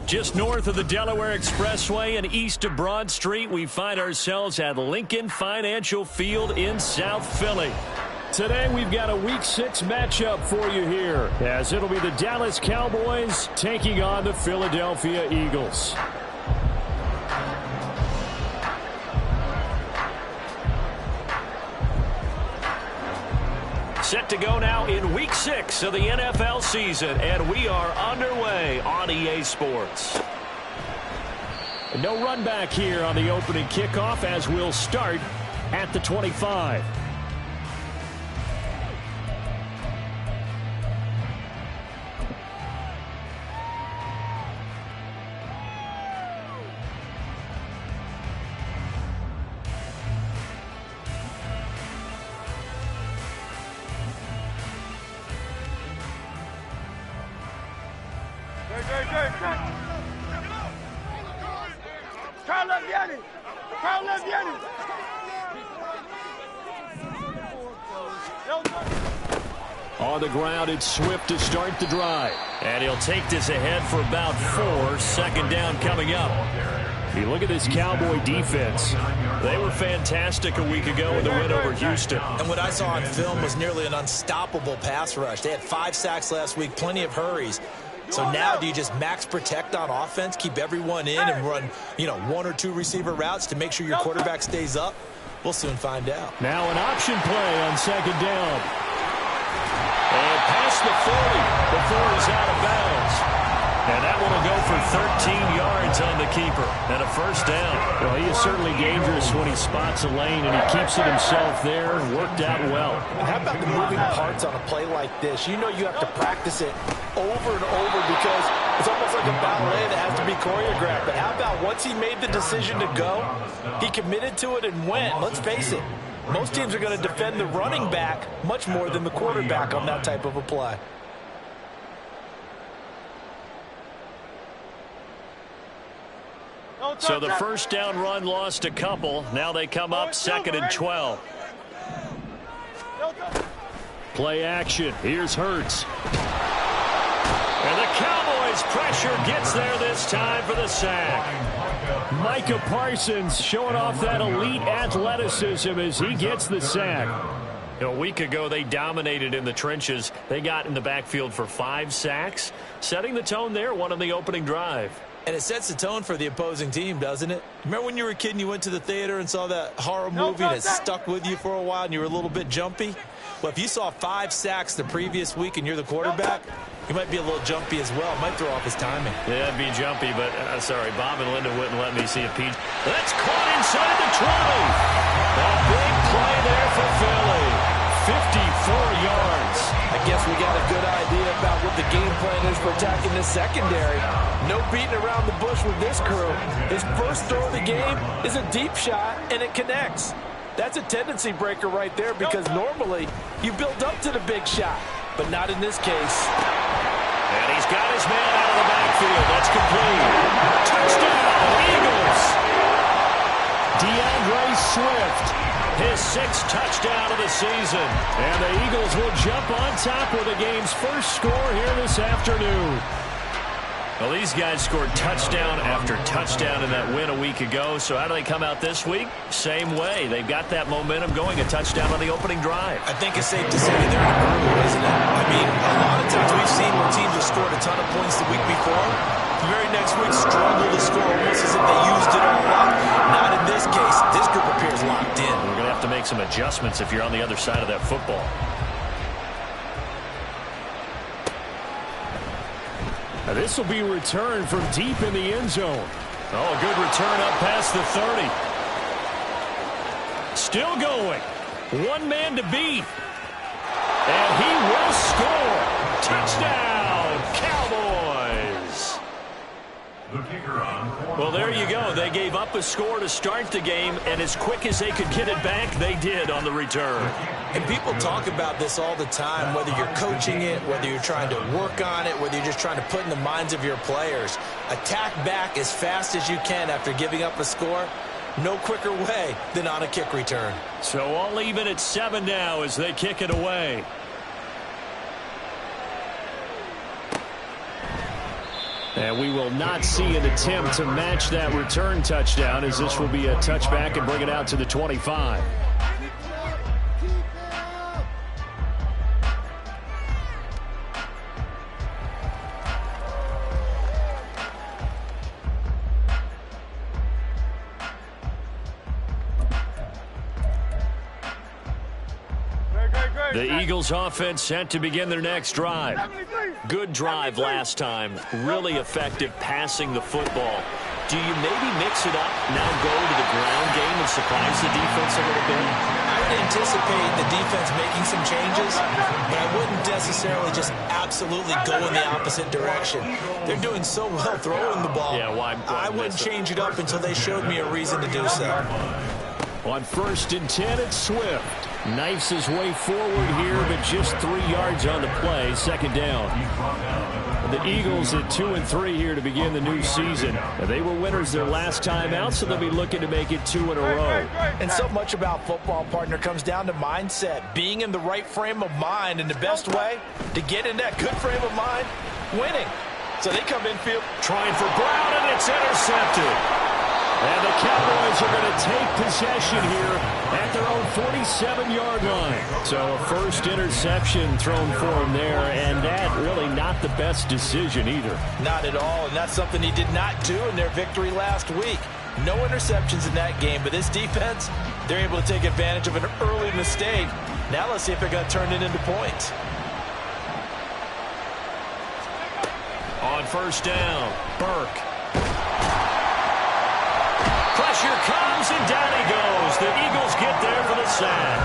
Just north of the Delaware Expressway and east of Broad Street, we find ourselves at Lincoln Financial Field in South Philly. Today we've got a Week 6 matchup for you here, as it'll be the Dallas Cowboys taking on the Philadelphia Eagles. Set to go now in Week 6 of the NFL season, and we are underway on EA Sports. No run back here on the opening kickoff, as we'll start at the 25. On the ground, it's Swift to start the drive. And he'll take this ahead for about 4. Second down coming up. You look at this Cowboy defense. They were fantastic a week ago in the win over Houston. And what I saw on film was nearly an unstoppable pass rush. They had 5 sacks last week, plenty of hurries. So now do you just max protect on offense, keep everyone in and run, 1 or 2 receiver routes to make sure your quarterback stays up? We'll soon find out. Now an option play on second down. And past the 40 before he's out of bounds. And that one will go for 13 yards on the keeper and a first down. Well, he is certainly dangerous when he spots a lane, and he keeps it himself there. Worked out well. And how about the moving parts on a play like this? You know you have to practice it over and over because it's almost like a ballet that has to be choreographed. But how about once he made the decision to go, he committed to it and went. Let's face it, most teams are going to defend the running back much more than the quarterback on that type of a play. So the first down run lost a couple. Now they come up 2nd and 12. Play action. Here's Hurts. And the Cowboys pressure gets there this time for the sack. Micah Parsons showing off that elite athleticism as he gets the sack. A week ago, they dominated in the trenches. They got in the backfield for 5 sacks, setting the tone there, one on the opening drive. And it sets the tone for the opposing team, doesn't it? Remember when you were a kid and you went to the theater and saw that horror movie and it stuck with you for a while and you were a little bit jumpy? Well, if you saw 5 sacks the previous week and you're the quarterback, you might be a little jumpy as well. It might throw off his timing. Yeah, it'd be jumpy, but sorry, Bob and Linda wouldn't let me see a peach. That's caught inside the 20. A big play there for Philly. 54 yards. I guess we got a good idea about what the game plan is for attacking this secondary. No beating around the bush with this crew. His first throw of the game is a deep shot, and it connects. That's a tendency breaker right there because normally you build up to the big shot, but not in this case. And he's got his man out of the backfield. That's complete. Touchdown, Eagles. DeAndre Swift, his 6th touchdown of the season. And the Eagles will jump on top with the game's first score here this afternoon. Well, these guys scored touchdown after touchdown in that win a week ago. So how do they come out this week? Same way. They've got that momentum going, a touchdown on the opening drive. I think it's safe to say they're in a groove, isn't it? I mean, a lot of times we've seen where teams have scored a ton of points the week before. The very next week struggle to score almost as if they used it all up. Not in this case. This group appears locked in. We're going to have to make some adjustments if you're on the other side of that football. Now this will be returned from deep in the end zone. Oh, a good return up past the 30. Still going. One man to beat. And he will score. Touchdown, Cowboys. Well, there you go. They gave up a score to start the game, and as quick as they could get it back, they did on the return. And people talk about this all the time, whether you're coaching it, whether you're trying to work on it, whether you're just trying to put in the minds of your players. Attack back as fast as you can after giving up a score. No quicker way than on a kick return. So all even at 7 now as they kick it away. And we will not see an attempt to match that return touchdown, as this will be a touchback and bring it out to the 25. The Eagles offense set to begin their next drive. Good drive last time. Really effective passing the football. Do you maybe mix it up, now go to the ground game and surprise the defense a little bit? I would anticipate the defense making some changes, but I wouldn't necessarily just absolutely go in the opposite direction. They're doing so well throwing the ball. Yeah, why I wouldn't change it up until they showed me a reason to do so. On 1st and 10, it's Swift. Knifes his way forward here, but just 3 yards on the play. 2nd down. The Eagles at 2-3 here to begin the new season. They were winners their last time out, so they'll be looking to make it 2 in a row. And so much about football, partner, comes down to mindset. Being in the right frame of mind, and the best way to get in that good frame of mind, winning. So they come infield. Trying for Brown, and it's intercepted. And the Cowboys are going to take possession here at their own 47-yard line. So a first interception thrown for him there, and that really not the best decision either. Not at all, and that's something he did not do in their victory last week. No interceptions in that game, but this defense, they're able to take advantage of an early mistake. Now let's see if they're going to turn it into points. On 1st down, Burke. Pressure comes, and down he goes. The Eagles get there for the sack.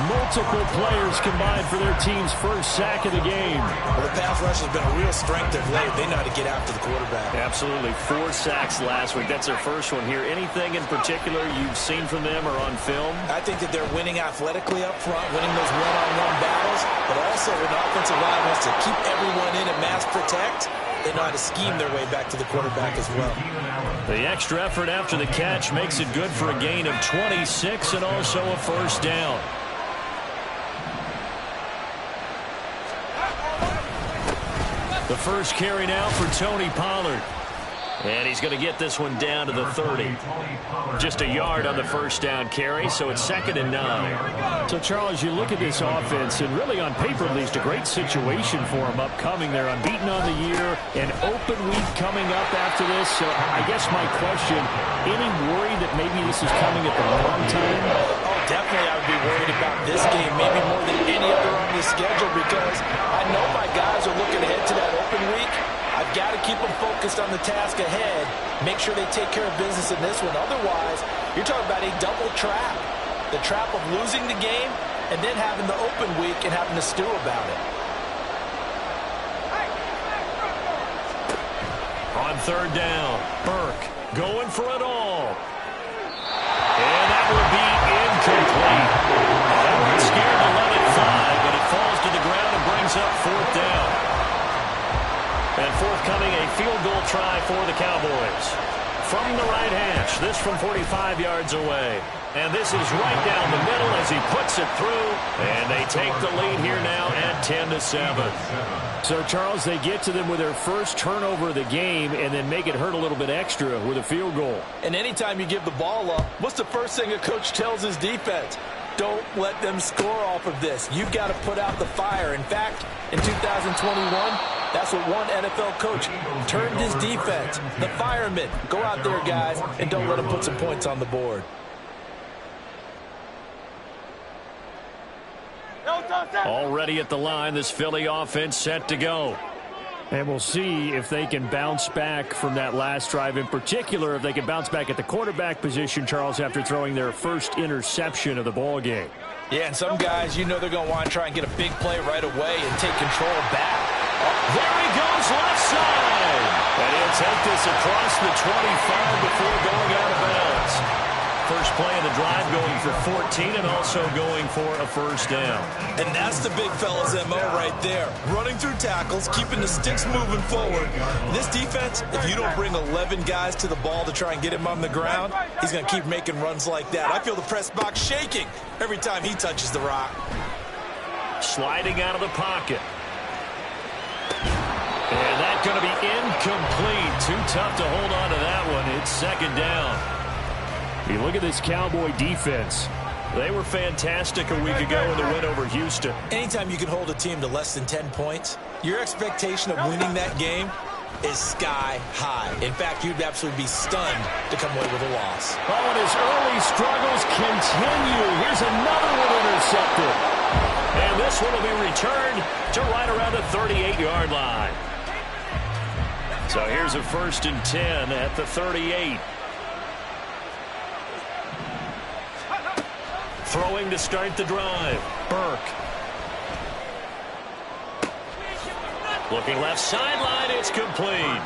Multiple players combined for their team's first sack of the game. Well, the pass rush has been a real strength of late. They know how to get after the quarterback. Absolutely. 4 sacks last week. That's their first one here. Anything in particular you've seen from them or on film? I think that they're winning athletically up front, winning those one-on-one battles, but also when the offensive line wants to keep everyone in and mass protect, they know how to scheme their way back to the quarterback as well. The extra effort after the catch makes it good for a gain of 26 and also a 1st down. The first carry now for Tony Pollard. And he's going to get this one down to the 30. Just a yard on the 1st down carry, so it's 2nd and 9. So, Charles, you look at this offense, and really on paper, at least, a great situation for them upcoming. They're unbeaten on the year, an open week coming up after this. So I guess my question, any worry that maybe this is coming at the wrong time? Oh, definitely I would be worried about this game, maybe more than any other on the schedule, because I know my guys are looking ahead to that open week. I've got to keep them focused on the task ahead, make sure they take care of business in this one. Otherwise, you're talking about a double trap. The trap of losing the game and then having the open week and having to stew about it. On 3rd down, Burke going for it all. And that will be incomplete. They weren't scared to let it fly, but it falls to the ground and brings up 4th down. And forthcoming, a field goal try for the Cowboys. From the right hash, this from 45 yards away. And this is right down the middle as he puts it through. And they take the lead here now at 10-7. So, Charles, they get to them with their first turnover of the game and then make it hurt a little bit extra with a field goal. And anytime you give the ball up, what's the first thing a coach tells his defense? Don't let them score off of this. You've got to put out the fire. In fact, in 2021, that's what one NFL coach turned his defense. The firemen. Go out there, guys, and don't let them put some points on the board. Already at the line, this Philly offense set to go. And we'll see if they can bounce back from that last drive. In particular, if they can bounce back at the quarterback position, Charles, after throwing their first interception of the ball game. Yeah, and some guys, you know they're going to want to try and get a big play right away and take control back. There he goes, left side. And he'll take this across the 25 before going out of bounds. First play of the drive going for 14 and also going for a 1st down. And that's the big fella's MO right there. Running through tackles, keeping the sticks moving forward. This defense, if you don't bring 11 guys to the ball to try and get him on the ground, he's going to keep making runs like that. I feel the press box shaking every time he touches the rock. Sliding out of the pocket. And that going to be incomplete. Too tough to hold on to that one. It's second down. You look at this Cowboy defense. They were fantastic a week ago in the win over Houston. Anytime you can hold a team to less than 10 points, your expectation of winning that game is sky high. In fact, you'd absolutely be stunned to come away with a loss. Oh, and his early struggles continue. Here's another one intercepted. And this one will be returned to right around the 38-yard line. So here's a 1st and 10 at the 38. Throwing to start the drive. Burke. Looking left sideline, it's complete.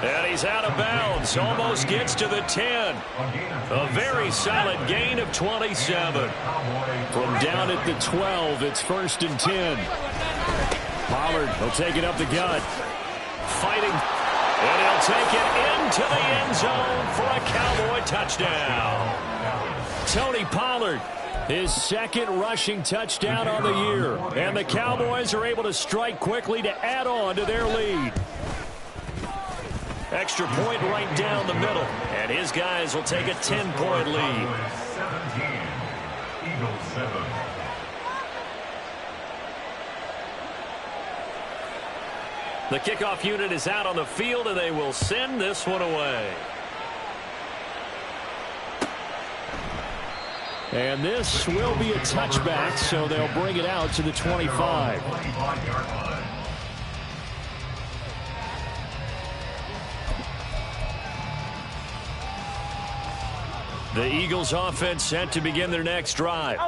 And he's out of bounds, almost gets to the 10. A very solid gain of 27. From down at the 12, it's 1st and 10. Pollard will take it up the gut. Fighting, and he'll take it into the end zone for a Cowboy touchdown. Tony Pollard. His second rushing touchdown on the year. And the Cowboys are able to strike quickly to add on to their lead. Extra point right down the middle. And his guys will take a 10-point lead. Eagles 7. The kickoff unit is out on the field, and they will send this one away. And this will be a touchback, so they'll bring it out to the 25. The Eagles offense set to begin their next drive.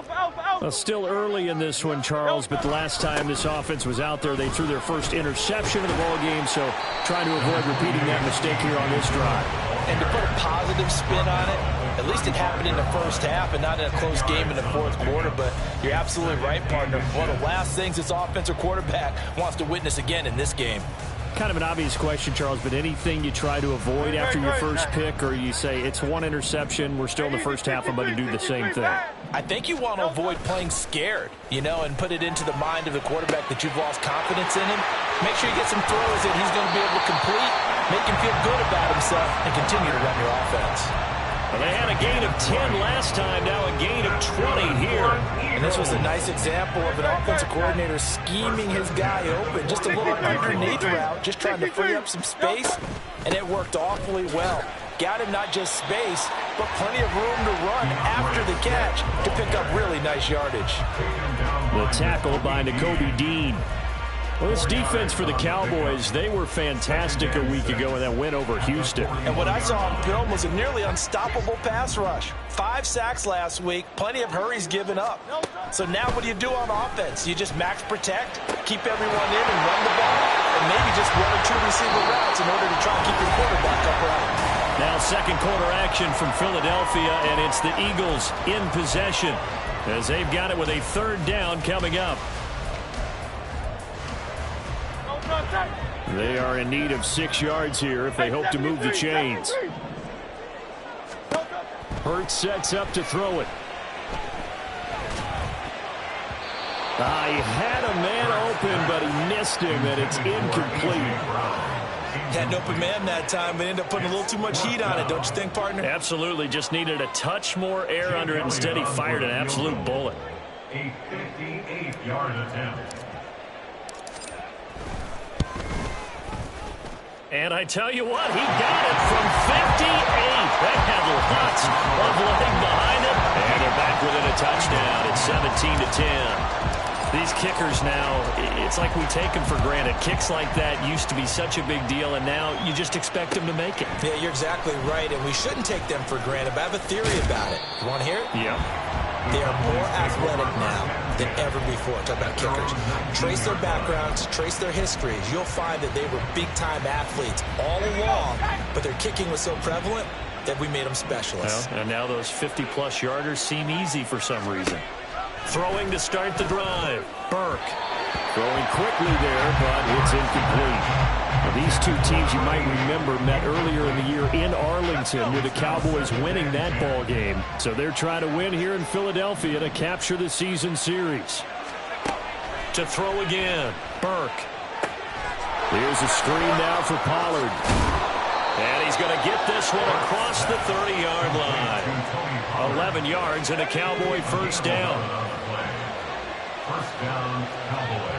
Well, still early in this one, Charles, but the last time this offense was out there, they threw their first interception of the ball game, so trying to avoid repeating that mistake here on this drive. And to put a positive spin on it, at least it happened in the first half and not in a close game in the fourth quarter, but you're absolutely right, partner. One of the last things this offensive quarterback wants to witness again in this game. Kind of an obvious question, Charles, but anything you try to avoid after your first pick, or you say it's one interception, we're still in the first half, I'm going to do the same thing? I think you want to avoid playing scared, and put it into the mind of the quarterback that you've lost confidence in him. Make sure you get some throws that he's going to be able to complete, make him feel good about himself, and continue to run your offense. Well, they had a gain of 10 last time, now a gain of 20 here. And this was a nice example of an offensive coordinator scheming his guy open, just a little underneath route, just trying to free up some space, and it worked awfully well. Got him not just space, but plenty of room to run after the catch to pick up really nice yardage. The tackle by Nakobe Dean. Well, this defense for the Cowboys, they were fantastic a week ago in that win over Houston. And what I saw on film was a nearly unstoppable pass rush. 5 sacks last week, plenty of hurries given up. So now what do you do on offense? You just max protect, keep everyone in and run the ball, and maybe just 1 or 2 receiver routes in order to try and keep your quarterback upright. Now second quarter action from Philadelphia, and it's the Eagles in possession as they've got it with a 3rd down coming up. They are in need of 6 yards here if they hope to move the chains. Hurts sets up to throw it. He had a man open, but he missed him, and it's incomplete. Had an open man that time, but ended up putting a little too much heat on it, don't you think, partner? Absolutely. Just needed a touch more air under it. Instead, he fired an absolute bullet. A 58-yard attempt. And I tell you what, he got it from 58. That had lots of leg behind it. And they're back within a touchdown. It's 17-10. These kickers now, it's like we take them for granted. Kicks like that used to be such a big deal, and now you just expect them to make it. Yeah, you're exactly right, and we shouldn't take them for granted, but I have a theory about it. You want to hear it? Yeah. They are more athletic now than ever before. Talk about kickers. Trace their backgrounds, trace their histories. You'll find that they were big-time athletes all along, but their kicking was so prevalent that we made them specialists. Well, and now those 50-plus yarders seem easy for some reason. Throwing to start the drive. Burke. Throwing quickly there, but it's incomplete. Now, these two teams, you might remember, met earlier in the year in Arlington with the Cowboys winning that ball game. So they're trying to win here in Philadelphia to capture the season series. To throw again. Burke. Here's a screen now for Pollard. And he's going to get this one across the 30-yard line. 11 yards and a Cowboy first down. First down, Cowboys.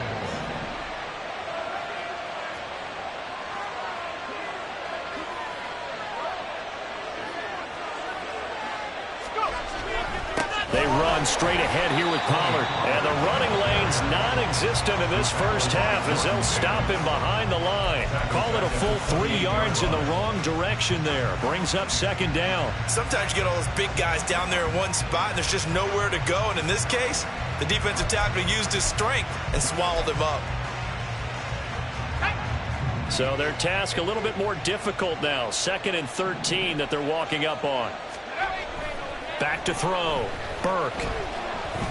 They run straight ahead here with Pollard. And the running lane's non-existent in this first half as they'll stop him behind the line. Call it a full 3 yards in the wrong direction there. Brings up second down. Sometimes you get all those big guys down there in one spot, and there's just nowhere to go. And in this case, the defensive tackle used his strength and swallowed him up. So their task a little bit more difficult now. 2nd and 13 that they're walking up on. Back to throw. Burke.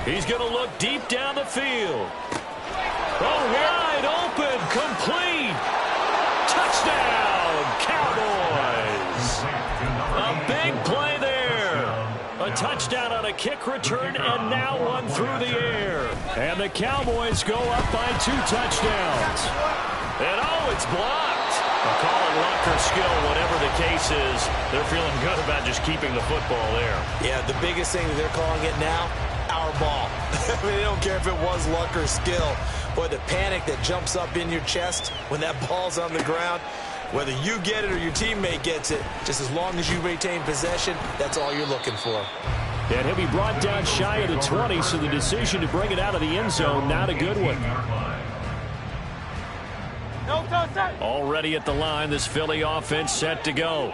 He's going to look deep down the field. Oh, wide open. Complete. Touchdown, Cowboys. A big play there. A touchdown on a kick return, and now one through the air. And the Cowboys go up by 2 touchdowns. And, oh, it's blocked. I'll call it luck or skill, whatever the case is. They're feeling good about just keeping the football there. Yeah, the biggest thing that they're calling it now, our ball. I mean, they don't care if it was luck or skill. Boy, the panic that jumps up in your chest when that ball's on the ground, whether you get it or your teammate gets it, just as long as you retain possession, that's all you're looking for. And he'll be brought down shy of the 20, so the decision to bring it out of the end zone, not a good one. Already at the line, this Philly offense set to go.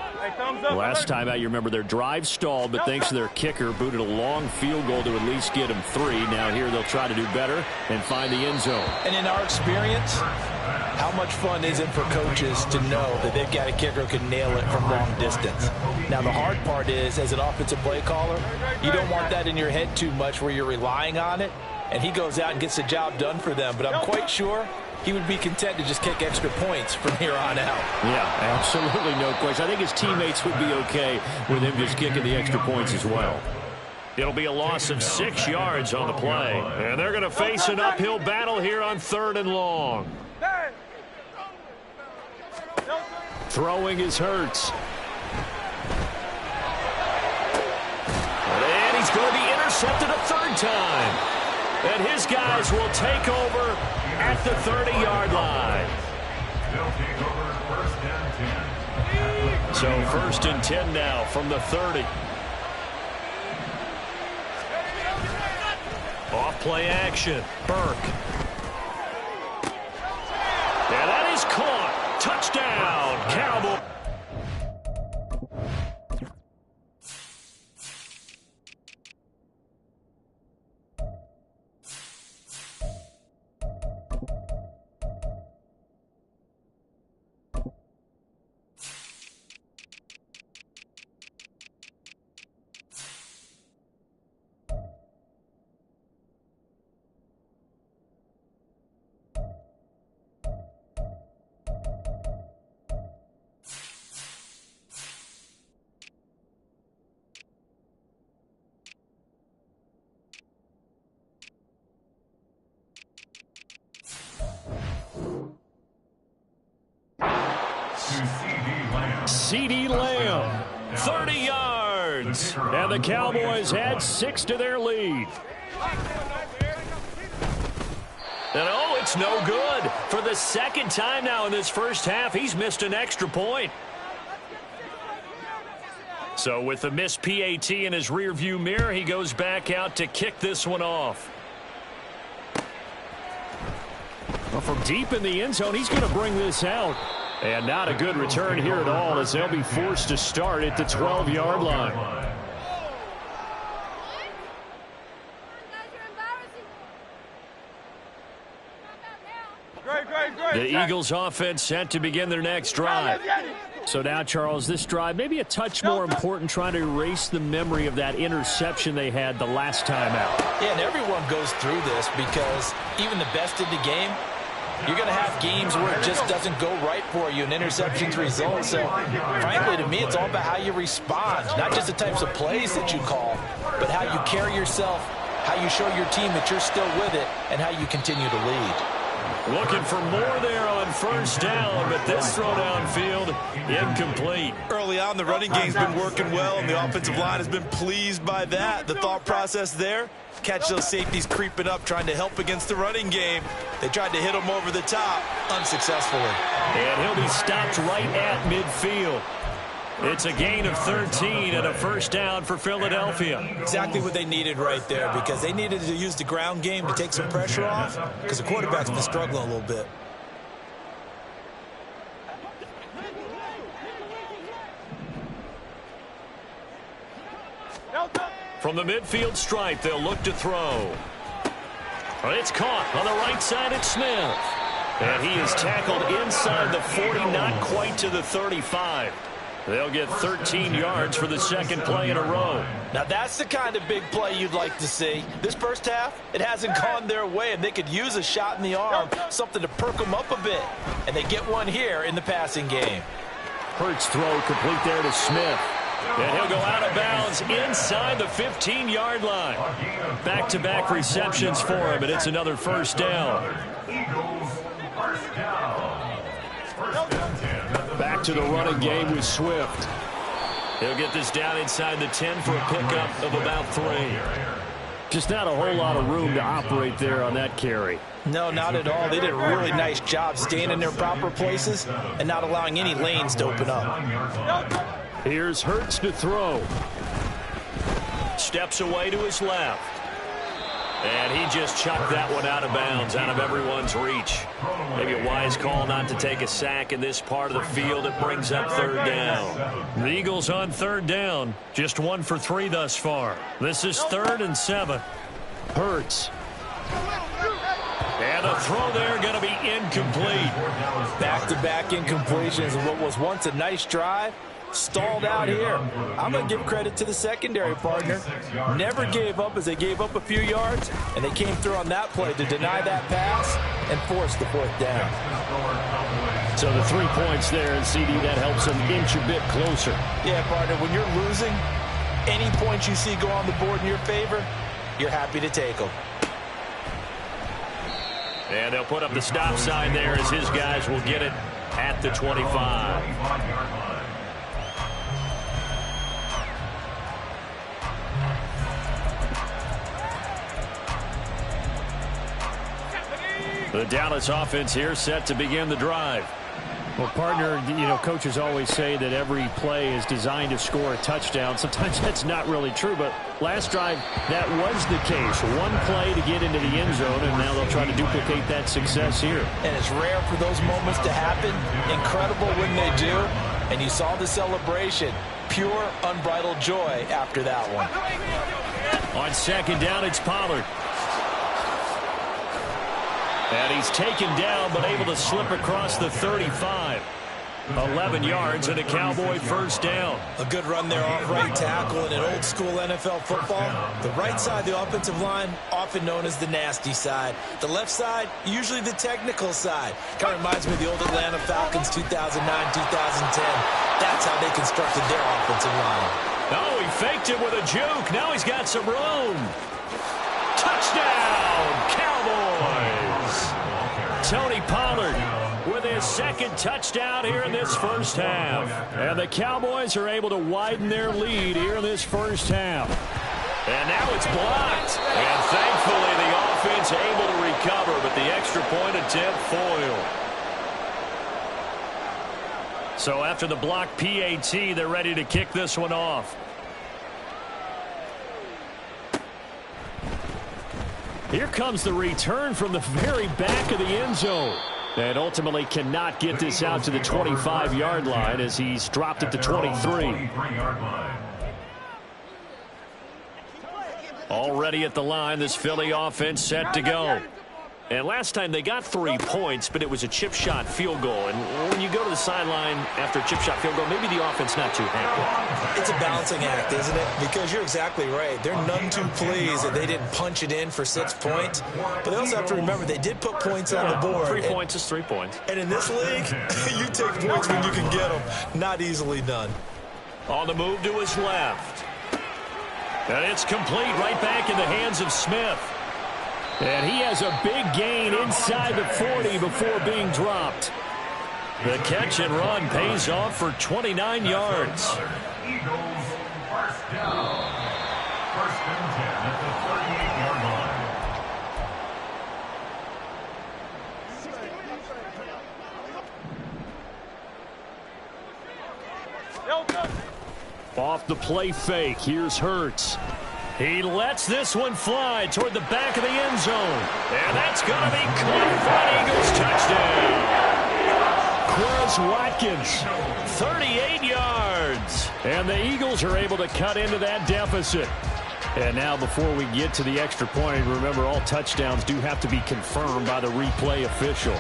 Last time out, you remember their drive stalled, but thanks to their kicker, booted a long field goal to at least get them 3. Now here they'll try to do better and find the end zone. And in our experience, how much fun is it for coaches to know that they've got a kicker who can nail it from long distance? Now, the hard part is, as an offensive play caller, you don't want that in your head too much where you're relying on it, and he goes out and gets the job done for them. But I'm quite sure he would be content to just kick extra points from here on out. Yeah, absolutely no question. I think his teammates would be okay with him just kicking the extra points as well. It'll be a loss of 6 yards on the play. And they're going to face an uphill battle here on 3rd and long. Throwing is Hurts. And he's going to be intercepted a 3rd time. And his guys will take over at the 30-yard line. They'll take over first and 10. So 1st and 10 now from the 30. Off play action. Burke. And that is caught. Touchdown, Cowboys. CeeDee Lamb, 30 yards. And the Cowboys add 6 to their lead. And oh, it's no good. For the 2nd time now in this first half, he's missed an extra point. So with the missed PAT in his rearview mirror, he goes back out to kick this one off. Well, from deep in the end zone, he's going to bring this out. And not a good return here at all as they'll be forced to start at the 12-yard line. The Eagles offense set to begin their next drive. So now, Charles, this drive maybe a touch more important, trying to erase the memory of that interception they had the last time out. Yeah, and everyone goes through this because even the best in the game, you're going to have games where it just doesn't go right for you and interceptions result. So, frankly, to me, it's all about how you respond, not just the types of plays that you call, but how you carry yourself, how you show your team that you're still with it, and how you continue to lead. Looking for more there on first down, but this throw downfield, incomplete. Early on, the running game's been working well, and the offensive line has been pleased by that. The thought process there, catch those safeties creeping up, trying to help against the running game. They tried to hit him over the top, unsuccessfully. And he'll be stopped right at midfield. It's a gain of 13 and a first down for Philadelphia. Exactly what they needed right there, because they needed to use the ground game to take some pressure off, because the quarterback's been struggling a little bit. From the midfield stripe, they'll look to throw. It's caught on the right side at Smith. And he is tackled inside the 40, not quite to the 35. They'll get 13 yards for the second play in a row. Now that's the kind of big play you'd like to see. This first half, it hasn't gone their way, and they could use a shot in the arm, something to perk them up a bit. And they get one here in the passing game. Hurts throw complete there to Smith. And he'll go out of bounds inside the 15-yard line. Back-to-back receptions for him, and it's another first down. Back to the running game with Swift. He'll get this down inside the 10 for a pickup of about 3. Just not a whole lot of room to operate there on that carry. No, not at all. They did a really nice job staying in their proper places and not allowing any lanes to open up. Here's Hurts to throw. Steps away to his left. And he just chucked that one out of bounds, out of everyone's reach. Maybe a wise call not to take a sack in this part of the field. It brings up third down. The Eagles on third down. Just 1 for 3 thus far. This is 3rd and 7. Hurts. And a throw there going to be incomplete. Back-to-back incompletions of what was once a nice drive. Stalled out here. I'm going to give credit to the secondary partner. Never gave up as they gave up a few yards, and they came through on that play to deny that pass and force the 4th down. So the 3 points there, and CD, that helps them inch a bit closer. Yeah, partner, when you're losing, any points you see go on the board in your favor, you're happy to take them. And they'll put up the stop sign there as his guys will get it at the 25. The Dallas offense here set to begin the drive. Well, partner, coaches always say that every play is designed to score a touchdown. Sometimes that's not really true, but last drive, that was the case. One play to get into the end zone, and now they'll try to duplicate that success here. And it's rare for those moments to happen. Incredible when they do. And you saw the celebration. Pure, unbridled joy after that one. On second down, it's Pollard. And he's taken down, but able to slip across the 35. 11 yards and a Cowboy first down. A good run there off right tackle in an old-school NFL football. The right side, the offensive line, often known as the nasty side. The left side, usually the technical side. Kind of reminds me of the old Atlanta Falcons 2009-2010. That's how they constructed their offensive line. Oh, he faked it with a juke. Now he's got some room. Touchdown, Cowboys! Tony Pollard with his second touchdown here in this first half. And the Cowboys are able to widen their lead here in this first half. And now it's blocked. And thankfully the offense able to recover, but the extra point attempt foiled. So after the blocked PAT, they're ready to kick this one off. Here comes the return from the very back of the end zone. And ultimately cannot get this out to the 25-yard line as he's dropped at the 23. Already at the line, this Philly offense set to go. And last time they got 3 points, but it was a chip shot field goal. And when you go to the sideline after a chip shot field goal, maybe the offense not too happy. It's a balancing act, isn't it? Because you're exactly right. They're none too pleased that they didn't punch it in for 6 points. But they also have to remember they did put points on the board. 3 points is 3 points. And in this league, you take points when you can get them. Not easily done. On the move to his left. And it's complete right back in the hands of Smith. And he has a big gain inside the 40 before being dropped. The catch and run pays off for 29 yards. Eagles first down. First and 10 at the 38-yard line. Off the play fake, here's Hurts. He lets this one fly toward the back of the end zone. And that's going to be caught for an Eagles touchdown. Quez Watkins, 38 yards. And the Eagles are able to cut into that deficit. And now before we get to the extra point, remember all touchdowns do have to be confirmed by the replay official.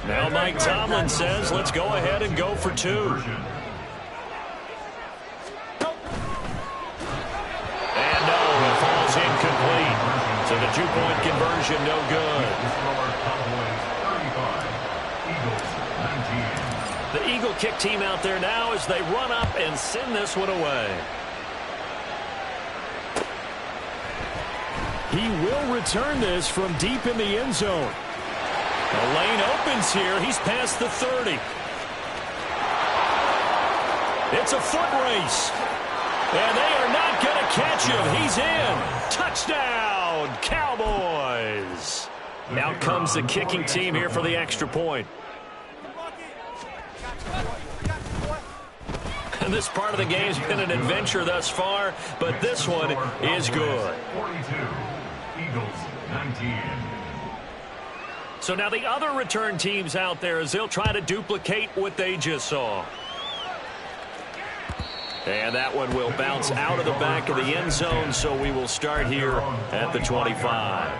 Now Mike Tomlin says, let's go ahead and go for 2. And no, it falls incomplete. So the 2-point conversion, no good. The Eagle kick team out there now as they run up and send this one away. He will return this from deep in the end zone. The lane opens here. He's past the 30. It's a foot race. And they are not going to catch him. He's in. Touchdown, Cowboys. Out comes the kicking team here for the extra point. And this part of the game's been an adventure thus far, but this one is good. 42, Eagles 19. So now the other return teams out there as they'll try to duplicate what they just saw. And that one will bounce out of the back of the end zone, so we will start here at the 25.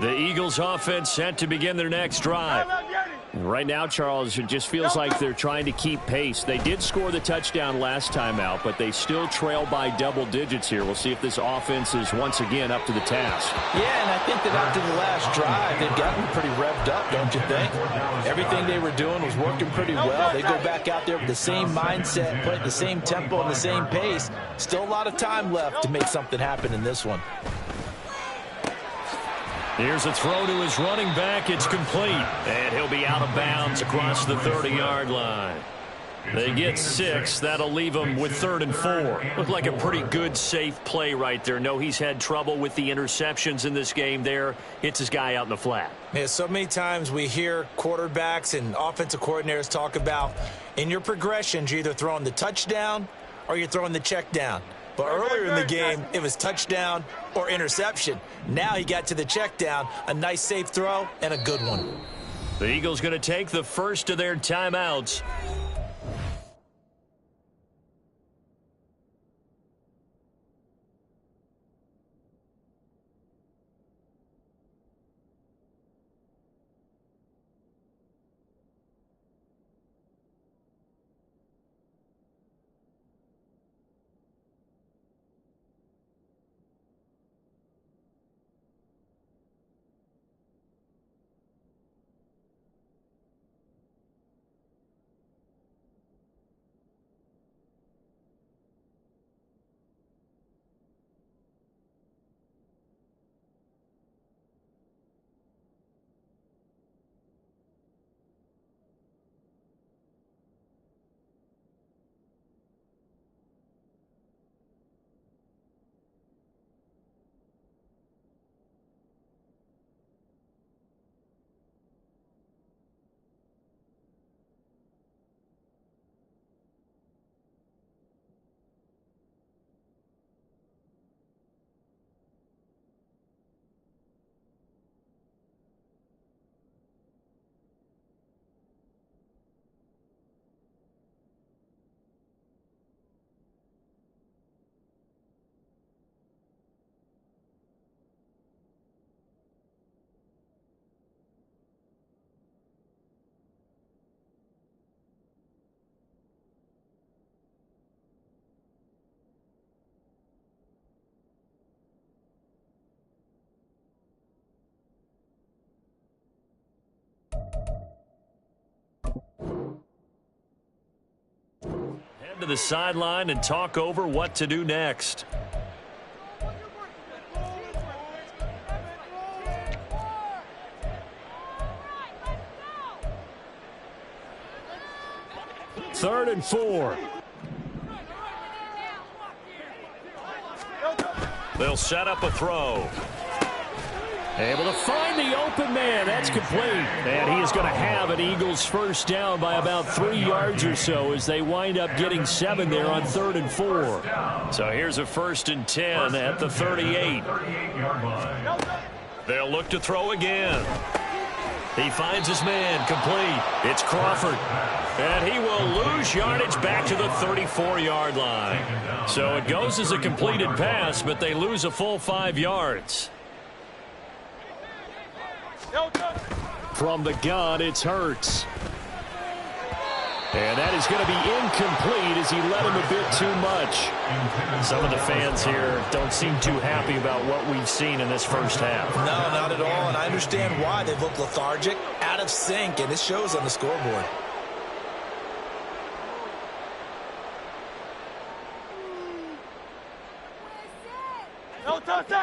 The Eagles offense set to begin their next drive. Right now, Charles, it just feels like they're trying to keep pace. They did score the touchdown last time out, but they still trail by double digits here. We'll see if this offense is once again up to the task. Yeah, and I think that after the last drive, they've gotten pretty revved up, don't you think? Everything they were doing was working pretty well. They go back out there with the same mindset, play at the same tempo and the same pace. Still a lot of time left to make something happen in this one. Here's a throw to his running back. It's complete. And he'll be out of bounds across the 30-yard line. They get 6. That'll leave him with 3rd and 4. Looked like a pretty good, safe play right there. No, he's had trouble with the interceptions in this game there. Hits his guy out in the flat. Yeah, so many times we hear quarterbacks and offensive coordinators talk about in your progressions, you're either throwing the touchdown or you're throwing the check down. But earlier in the game, it was touchdown or interception. Now he got to the check down, a nice safe throw, and a good one. The Eagles going to take the first of their timeouts. to the sideline and talk over what to do next. Third and 4. They'll set up a throw. Able to find the open man. That's complete. And he is going to have an Eagles first down by about 3 yards or so as they wind up getting 7 there on 3rd and 4. So here's a 1st and 10 at the 38. They'll look to throw again. He finds his man, complete. It's Crawford. And he will lose yardage back to the 34-yard line. So it goes as a completed pass, but they lose a full 5 yards. From the gun, it's Hurts. And that is going to be incomplete as he led him a bit too much. Some of the fans here don't seem too happy about what we've seen in this first half. No, not at all, and I understand why. They look lethargic, out of sync, and it shows on the scoreboard.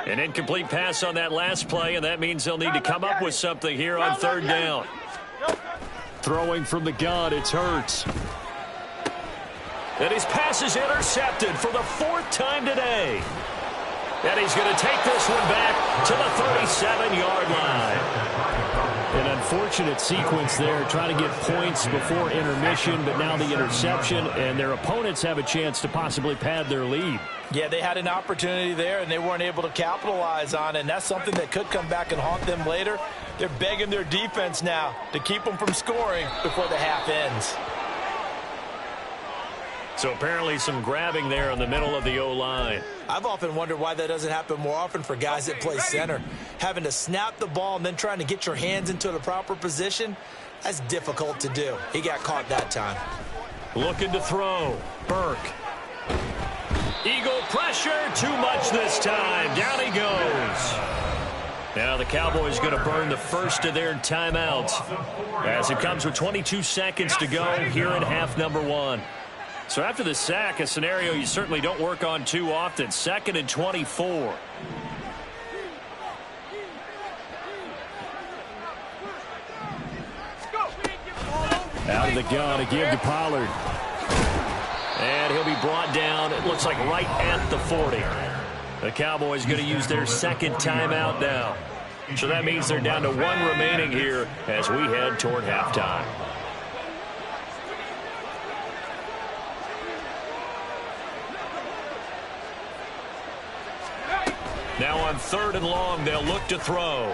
An incomplete pass on that last play, and that means they'll need to come up with something here on 3rd down. Throwing from the gun, it's Hurts. And his pass is intercepted for the 4th time today. And he's going to take this one back to the 37-yard line. An unfortunate sequence there, trying to get points before intermission, but now the interception, and their opponents have a chance to possibly pad their lead. Yeah, they had an opportunity there, and they weren't able to capitalize on it, and that's something that could come back and haunt them later. They're begging their defense now to keep them from scoring before the half ends. So apparently some grabbing there in the middle of the O-line. I've often wondered why that doesn't happen more often for guys that play center. Having to snap the ball and then trying to get your hands into the proper position, that's difficult to do. He got caught that time. Looking to throw. Burke. Eagle pressure, too much this time. Down he goes. Now the Cowboys going to burn the first of their timeouts as it comes with 22 seconds to go here in half number 1. So after the sack, a scenario you certainly don't work on too often. 2nd and 24. Out of the gun, a give to Pollard. And he'll be brought down, it looks like right at the 40. The Cowboys going to use their 2nd timeout now. So that means they're down to 1 remaining here as we head toward halftime. Now on 3rd and long, they'll look to throw.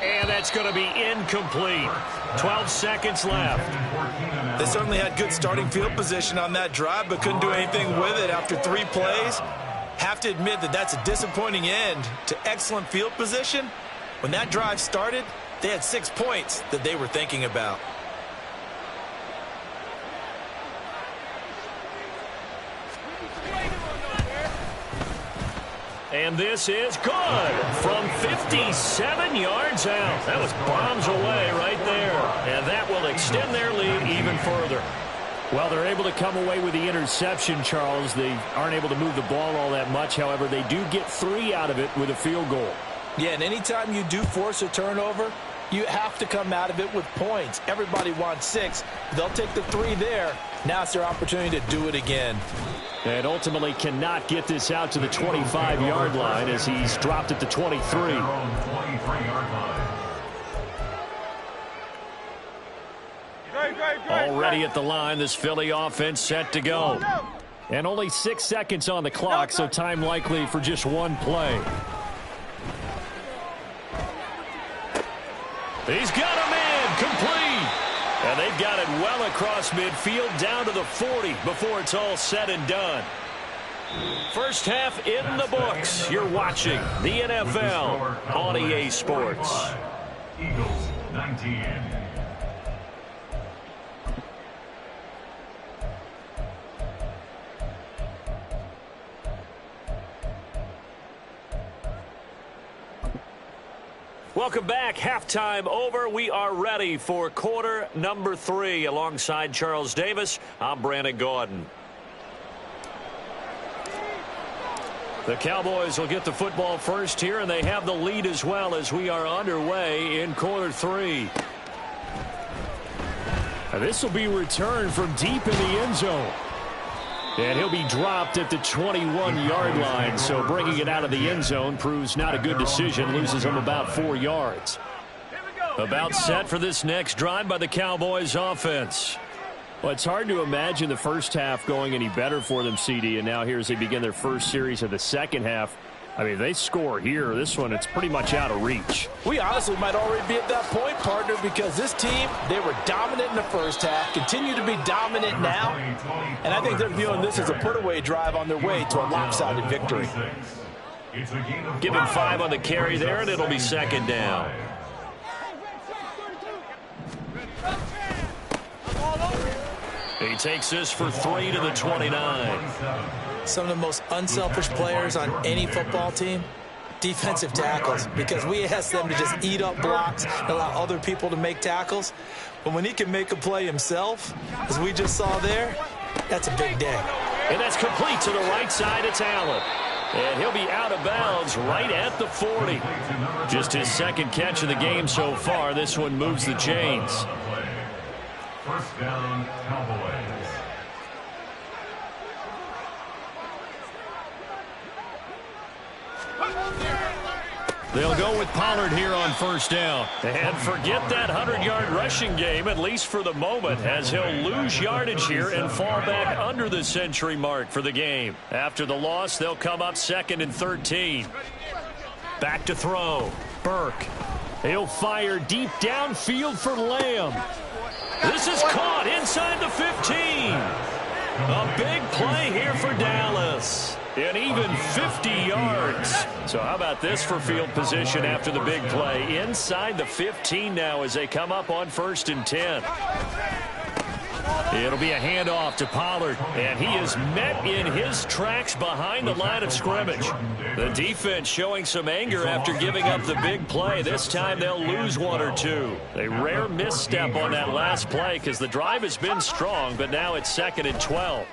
And that's going to be incomplete. 12 seconds left. They certainly had good starting field position on that drive, but couldn't do anything with it after 3 plays. Have to admit that that's a disappointing end to excellent field position. When that drive started, they had 6 points that they were thinking about. And this is good from 57 yards out. That was bombs away right there. And that will extend their lead even further. Well, they're able to come away with the interception, Charles. They aren't able to move the ball all that much. However, they do get 3 out of it with a field goal. Yeah, and anytime you do force a turnover, you have to come out of it with points. Everybody wants 6. They'll take the 3 there. Now it's their opportunity to do it again. And ultimately cannot get this out to the 25-yard line as he's dropped at the 23. Already at the line, this Philly offense set to go. And only 6 seconds on the clock, so time likely for just 1 play. He's got a man complete. And they've got it well across midfield down to the 40 before it's all said and done. First half in the books. You're watching the NFL on EA Sports. Eagles 19. Welcome back. Halftime over. We are ready for quarter number 3. Alongside Charles Davis, I'm Brandon Gaudin. The Cowboys will get the football first here, and they have the lead as well as we are underway in quarter 3. And this will be returned from deep in the end zone. And he'll be dropped at the 21-yard line, so bringing it out of the end zone proves not a good decision, loses him about 4 yards. About set for this next drive by the Cowboys offense. Well, it's hard to imagine the first half going any better for them, CD, and now here as they begin their first series of the second half. I mean, if they score here, this one, it's pretty much out of reach. We honestly might already be at that point, partner, because this team, they were dominant in the first half, continue to be dominant now, and I think they're viewing this as a put-away drive on their way to a lopsided victory. Give him 5 on the carry there, and it'll be second down. He takes this for 3 to the 29. Some of the most unselfish players on any football team, defensive tackles, because we ask them to just eat up blocks and allow other people to make tackles. But when he can make a play himself, as we just saw there, that's a big day. And that's complete to the right side. It's Allen. And he'll be out of bounds right at the 40. Just his second catch of the game so far. This one moves the chains. First down, Cowboys. They'll go with Pollard here on first down. And forget that 100-yard rushing game, at least for the moment, as he'll lose yardage here and fall back under the century mark for the game. After the loss, they'll come up 2nd and 13. Back to throw. Burke. He'll fire deep downfield for Lamb. This is caught inside the 15. A big play here for Dallas. And even 50 yards. So how about this for field position after the big play? Inside the 15 now as they come up on 1st and 10. It'll be a handoff to Pollard. And he is met in his tracks behind the line of scrimmage. The defense showing some anger after giving up the big play. This time they'll lose 1 or 2. A rare misstep on that last play because the drive has been strong, but now it's 2nd and 12.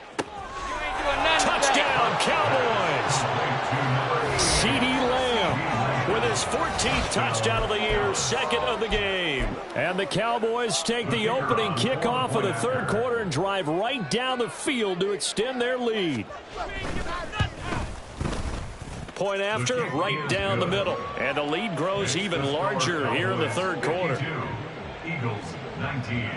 Touchdown, Cowboys! CeeDee Lamb with his 14th touchdown of the year, 2nd of the game. And the Cowboys take the opening kickoff of the 3rd quarter and drive right down the field to extend their lead. Point after, right down the middle. And the lead grows even larger here in the 3rd quarter. Eagles 19.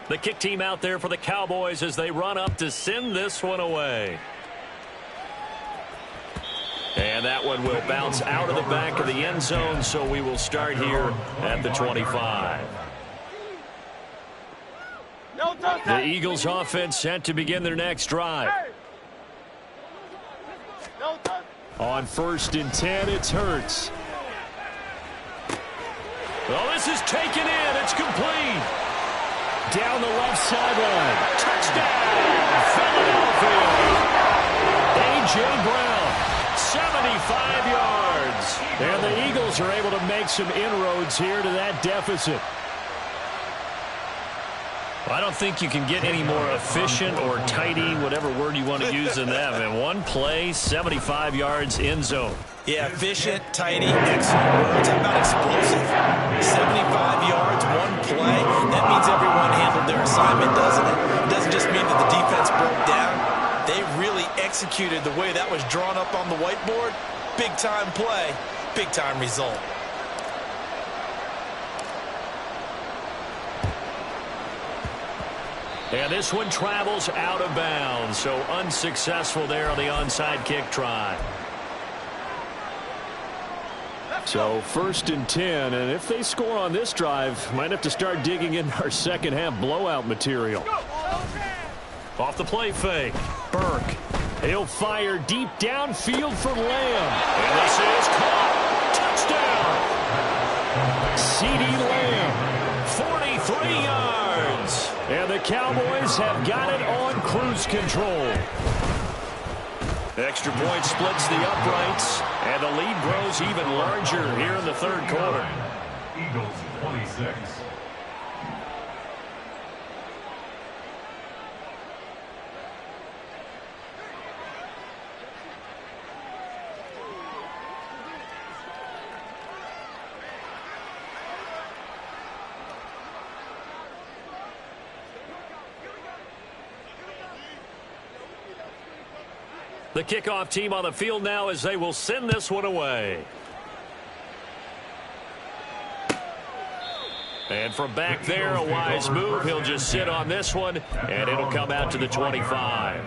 The kick team out there for the Cowboys as they run up to send this one away. And that one will bounce out of the back of the end zone, so we will start here at the 25. The Eagles offense set to begin their next drive. On 1st and 10, it's Hurts. Well, this is taken in. It's complete. Down the left sideline. Touchdown, Philadelphia. A.J. Brown, 75 yards. And the Eagles are able to make some inroads here to that deficit. Well, I don't think you can get any more efficient or tidy, whatever word you want to use than that. And one play, 75 yards, end zone. Yeah, efficient, tidy, excellent words. How about explosive? 75 yards, one play. That means everyone handled their assignment, doesn't it? It doesn't just mean that the defense broke down. They really executed the way that was drawn up on the whiteboard. Big-time play, big-time result. And this one travels out of bounds, so unsuccessful there on the onside kick try. So 1st and 10, and if they score on this drive, might have to start digging in our second half blowout material. Off the play fake, Burke. He'll fire deep downfield for Lamb. And this is caught. CeeDee Lamb, 43 yards. And the Cowboys have got it on cruise control. Extra point splits the uprights, and the lead grows even larger here in the third quarter. Eagles 26. The kickoff team on the field now as they will send this one away. And from back there, a wise move. He'll just sit on this one, and it'll come out to the 25.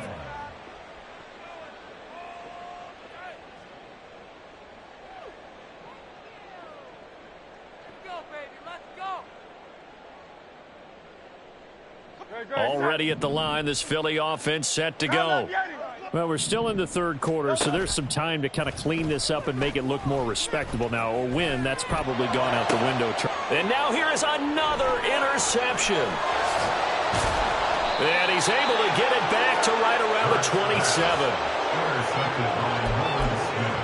Already at the line, this Philly offense set to go. Well, we're still in the third quarter, so there's some time to kind of clean this up and make it look more respectable now. A win, that's probably gone out the window. And now here is another interception. And he's able to get it back to right around the 27. Intercepted by Nolan Smith.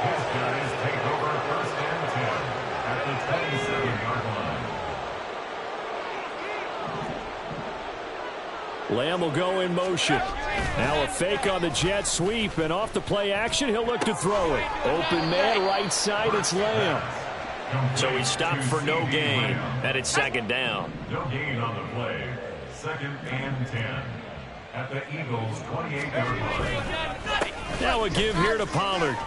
His guys take over first and 10 at the 27-yard line. Lamb will go in motion. Now a fake on the jet sweep, and off the play action, he'll look to throw it. Open man, right side, it's Lamb. So he stopped for no gain, and it's second down. No gain on the play. Second and 10 at the Eagles' 28-yard line. Now a give here to Pollard.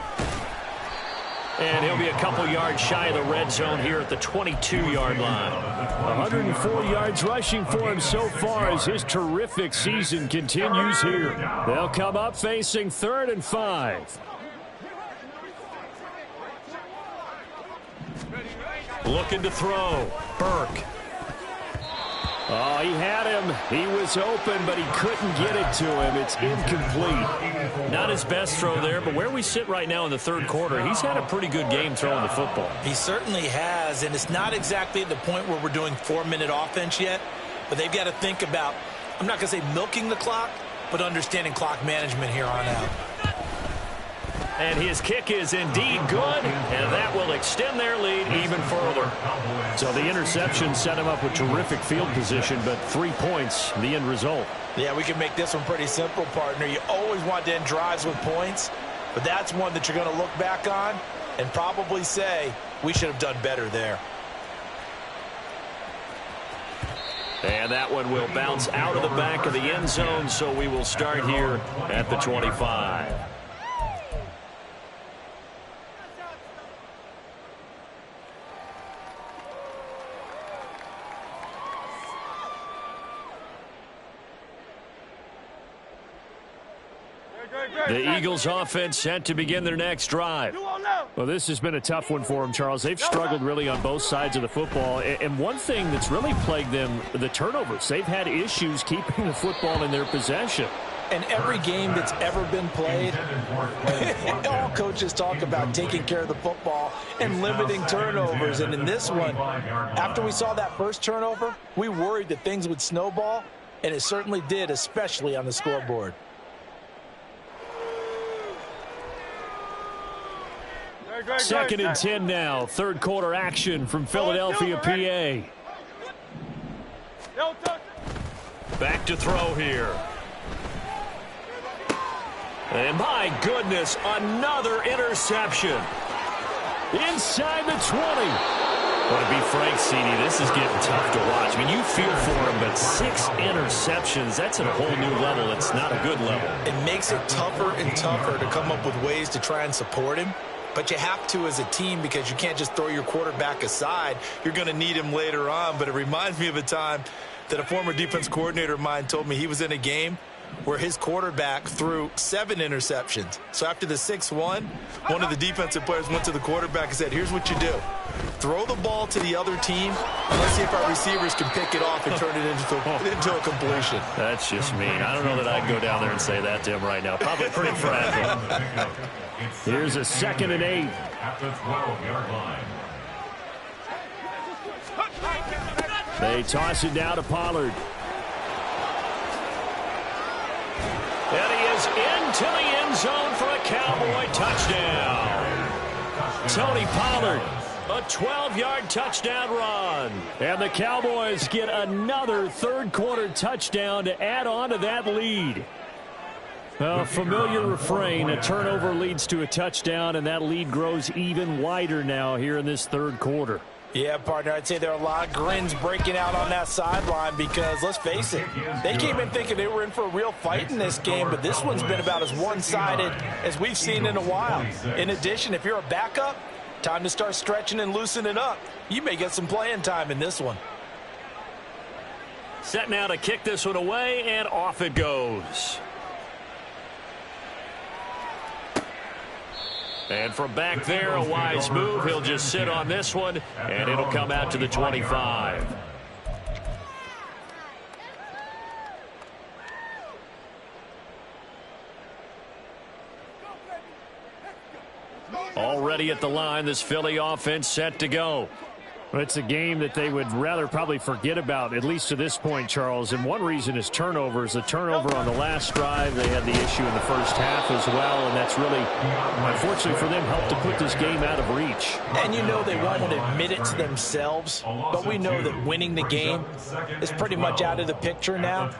And he'll be a couple yards shy of the red zone here at the 22-yard line. 104 yards rushing for him so far as his terrific season continues here. They'll come up facing 3rd and 5. Looking to throw. Burke. Oh, he had him. He was open, but he couldn't get it to him. It's incomplete. Not his best throw there, but where we sit right now in the third quarter, he's had a pretty good game throwing the football. He certainly has, and it's not exactly at the point where we're doing 4-minute offense yet, but they've got to think about, I'm not going to say milking the clock, but understanding clock management here on out. And his kick is indeed good, and that will extend their lead even further. So the interception set him up with terrific field position, but 3 points, the end result. Yeah, we can make this one pretty simple, partner. You always want to end drives with points, but that's one that you're going to look back on and probably say, we should have done better there. And that one will bounce out of the back of the end zone, so we will start here at the 25. The Eagles offense set to begin their next drive. Well, this has been a tough one for them, Charles. They've struggled really on both sides of the football. And one thing that's really plagued them, the turnovers. They've had issues keeping the football in their possession. And every game that's ever been played, all coaches talk about taking care of the football and limiting turnovers. And in this one, after we saw that first turnover, we worried that things would snowball, and it certainly did, especially on the scoreboard. Second and 10 now. Third quarter action from Philadelphia, PA. Back to throw here. And my goodness, another interception. Inside the 20. Well, to be frank, CeeDee, this is getting tough to watch. I mean, you feel for him, but 6 interceptions, that's at a whole new level. It's not a good level. It makes it tougher and tougher to come up with ways to try and support him. But you have to as a team because you can't just throw your quarterback aside. You're going to need him later on. But it reminds me of a time that a former defense coordinator of mine told me he was in a game where his quarterback threw 7 interceptions. So after the 6-1, one of the defensive players went to the quarterback and said, here's what you do. Throw the ball to the other team, and let's see if our receivers can pick it off and turn it into a completion. That's just mean. I don't know that I'd go down there and say that to him right now. Probably pretty fragile. Here's a 2nd and 8. At the 12-yard line. They toss it down to Pollard. And he is into the end zone for a Cowboy touchdown. Tony Pollard, a 12-yard touchdown run. And the Cowboys get another third-quarter touchdown to add on to that lead. A familiar refrain, a turnover leads to a touchdown, and that lead grows even wider now here in this third quarter. Yeah, partner, I'd say there are a lot of grins breaking out on that sideline because, let's face it, they came in thinking they were in for a real fight in this game, but this one's been about as one-sided as we've seen in a while. In addition, if you're a backup, time to start stretching and loosening up. You may get some playing time in this one. Set now to kick this one away, and off it goes. And from back there, a wise move. He'll just sit on this one, and it'll come out to the 25. Already at the line, this Philly offense set to go. It's a game that they would rather probably forget about, at least to this point, Charles. And one reason is turnovers. The turnover on the last drive, they had the issue in the first half as well, and that's really, unfortunately for them, helped to put this game out of reach. And you know they won't admit it to themselves, but we know that winning the game is pretty much out of the picture now.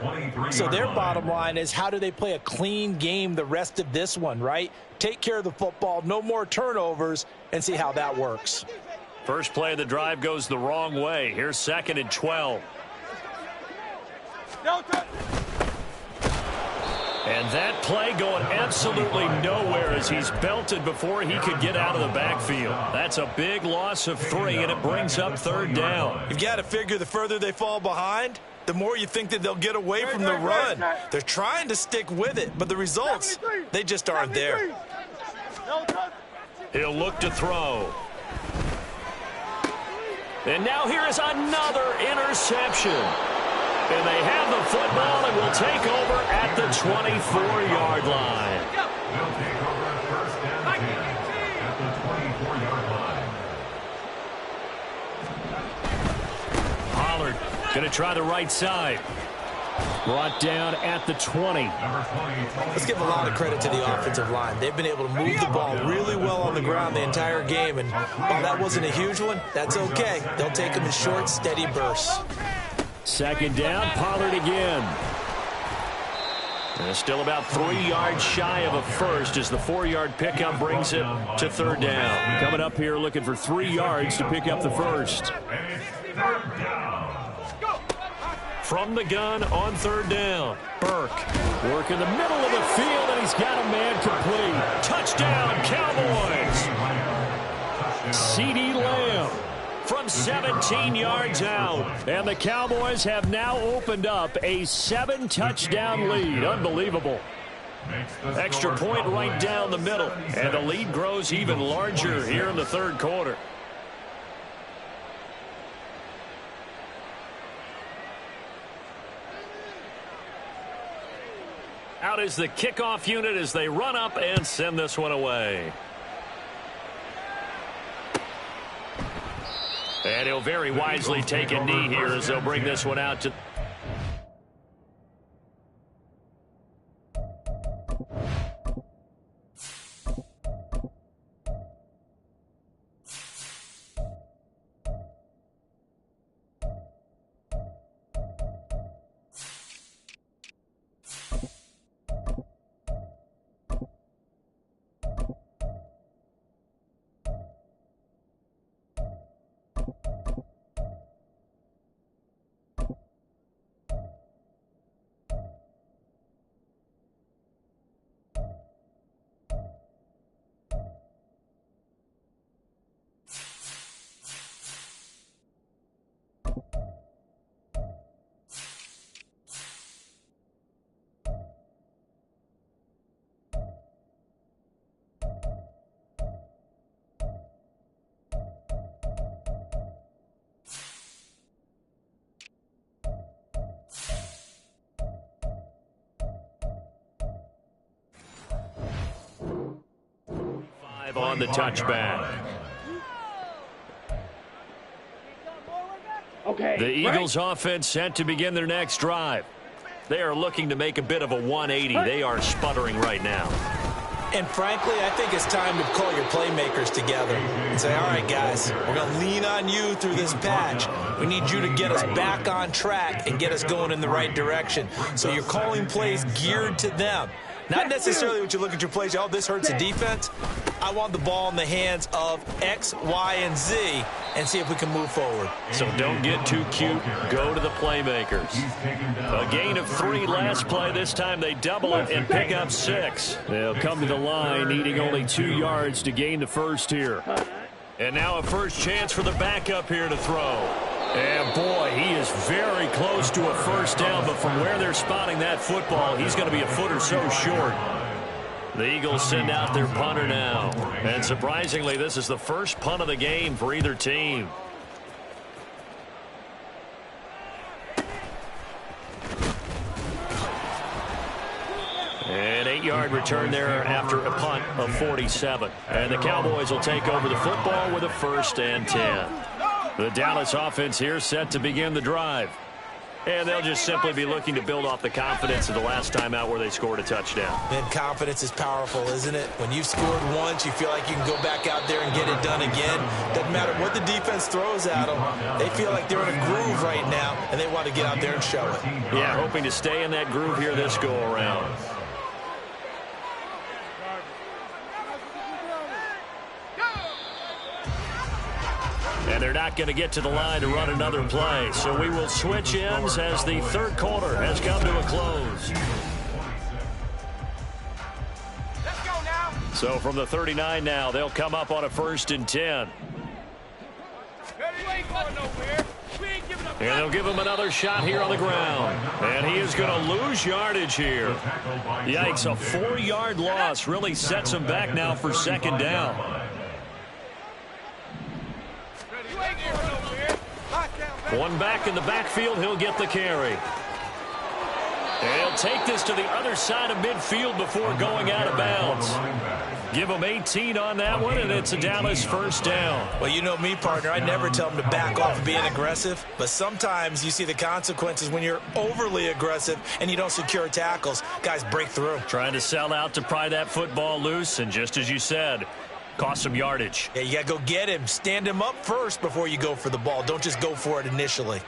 So their bottom line is, how do they play a clean game the rest of this one, right? Take care of the football, no more turnovers, and see how that works. First play of the drive goes the wrong way. Here's 2nd and 12. And that play going absolutely nowhere as he's belted before he could get out of the backfield. That's a big loss of 3, and it brings up 3rd down. You've got to figure the further they fall behind, the more you think that they'll get away from the run. They're trying to stick with it, but the results, they just aren't there. He'll look to throw. And now here is another interception. And they have the football and will take over at the 24-yard line. They'll take over at 1st and 10 at the 24-yard line. Pollard going to try the right side. Brought down at the 20. Let's give a lot of credit to the offensive line. They've been able to move the ball really well on the ground the entire game, and while that wasn't a huge one, that's okay. They'll take them in short, steady bursts. 2nd down, Pollard again. And still about 3 yards shy of a first as the 4-yard pickup brings it to 3rd down. Coming up here looking for 3 yards to pick up the first. From the gun on 3rd down, Burke work in the middle of the field, and he's got a man complete. Touchdown, Cowboys! CeeDee Lamb from 17 yards out, and the Cowboys have now opened up a 7-touchdown lead. Unbelievable. Extra point right down the middle, and the lead grows even larger here in the 3rd quarter. Out is the kickoff unit as they run up and send this one away. And he'll very wisely take a knee here as they'll bring this one out to... On the touchback. The Eagles offense set to begin their next drive. They are looking to make a bit of a 180. They are sputtering right now. And frankly, I think it's time to call your playmakers together and say, all right, guys, we're going to lean on you through this patch. We need you to get us back on track and get us going in the right direction. So you're calling plays geared to them. Not necessarily what you look at your plays, oh, this hurts the defense. I want the ball in the hands of X, Y, and Z and see if we can move forward. So don't get too cute. Go to the playmakers. A gain of 3 last play. This time they double it and pick up 6. They'll come to the line needing only 2 yards to gain the first here. And now a first chance for the backup here to throw. And boy, he is very close to a first down, but from where they're spotting that football, he's going to be a foot or so short. The Eagles send out their punter now. And surprisingly, this is the first punt of the game for either team. An 8-yard return there after a punt of 47. And the Cowboys will take over the football with a 1st and 10. The Dallas offense here set to begin the drive. And they'll just simply be looking to build off the confidence of the last time out where they scored a touchdown. And confidence is powerful, isn't it? When you've scored once, you feel like you can go back out there and get it done again. Doesn't matter what the defense throws at them. They feel like they're in a groove right now, and they want to get out there and show it. Yeah, hoping to stay in that groove here this go-around. And they're not going to get to the line to run another play. So we will switch ends as the third quarter has come to a close. So from the 39 now, they'll come up on a 1st and 10. And they'll give him another shot here on the ground. And he is going to lose yardage here. Yikes, a 4-yard loss really sets him back now for 2nd down. One back in the backfield, he'll get the carry. And he'll take this to the other side of midfield before going out of bounds. Give him 18 on that one, and it's a Dallas 1st down. Well, you know me, partner. I never tell them to back off of being aggressive. But sometimes you see the consequences when you're overly aggressive and you don't secure tackles. Guys break through. Trying to sell out to pry that football loose, and just as you said, cost some yardage. Yeah, you got to go get him. Stand him up first before you go for the ball. Don't just go for it initially.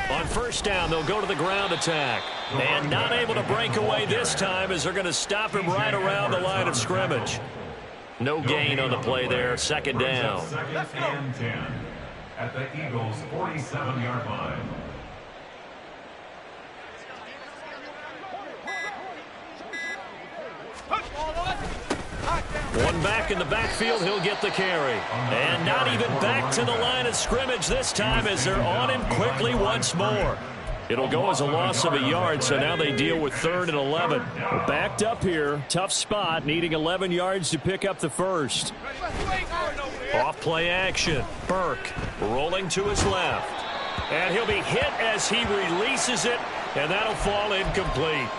On 1st down, they'll go to the ground attack. And not able to break away this time as they're going to stop him right around the line of scrimmage. No gain on the play there. 2nd down. 2nd and 10 at the Eagles' 47-yard line. One back in the backfield, he'll get the carry. And not even back to the line of scrimmage this time as they're on him quickly once more. It'll go as a loss of a yard, so now they deal with 3rd and 11. Backed up here, tough spot, needing 11 yards to pick up the 1st. Off play action, Burke rolling to his left. And he'll be hit as he releases it, and that'll fall incomplete.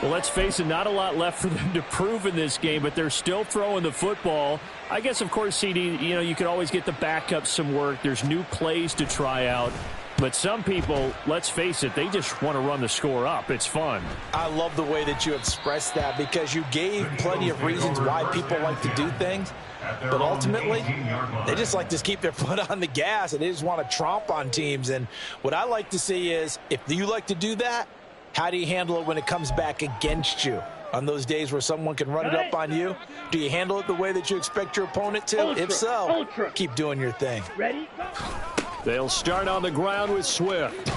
Well, let's face it, not a lot left for them to prove in this game, but they're still throwing the football. I guess, of course, CD, you could always get the backup some work. There's new plays to try out. But some people, let's face it, they just want to run the score up. It's fun. I love the way that you expressed that because you gave plenty of reasons why people like to do things. But ultimately, they just like to keep their foot on the gas, and they just want to tromp on teams. And what I like to see is, if you like to do that, how do you handle it when it comes back against you? On those days where someone can run it up on you, do you handle it the way that you expect your opponent to? If so, keep doing your thing. Ready? They'll start on the ground with Swift.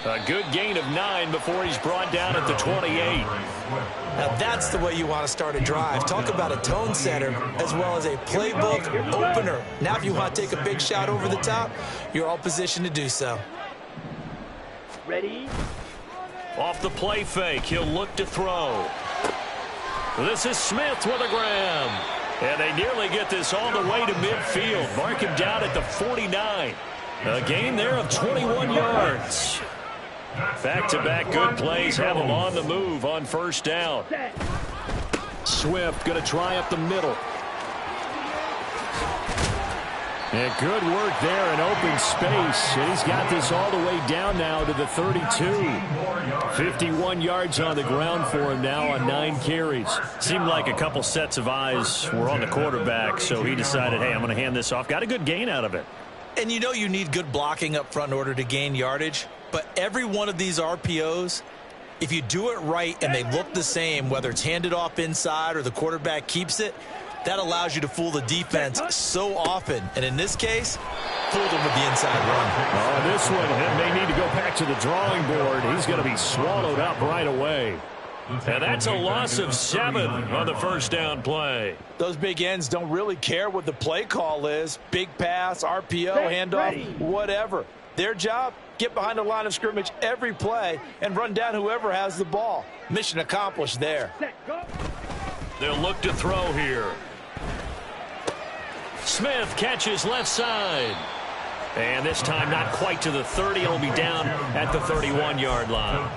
A good gain of 9 before he's brought down at the 28. Now that's the way you want to start a drive. Talk about a tone setter as well as a playbook opener. Now if you want to take a big shot over the top, you're all positioned to do so. Ready? Off the play fake, he'll look to throw. This is Smith with a grab. And they nearly get this all the way to midfield. Mark him down at the 49. A gain there of 21 yards. Back-to-back good plays have him on the move on 1st down. Swift going to try up the middle. Yeah, good work there in open space. And he's got this all the way down now to the 32. 51 yards on the ground for him now on 9 carries. Seemed like a couple sets of eyes were on the quarterback, so he decided, hey, I'm going to hand this off. Got a good gain out of it. And you know you need good blocking up front in order to gain yardage. But every one of these RPOs, if you do it right and they look the same, whether it's handed off inside or the quarterback keeps it, that allows you to fool the defense so often. And in this case, fooled them with the inside run. Oh, this one may need to go back to the drawing board. He's going to be swallowed up right away. And that's a loss of 7 on the first down play. Those big ends don't really care what the play call is. Big pass, RPO, handoff, whatever. Their job, get behind the line of scrimmage every play and run down whoever has the ball. Mission accomplished there. They'll look to throw here. Smith catches left side. And this time not quite to the 30. He'll be down at the 31-yard line.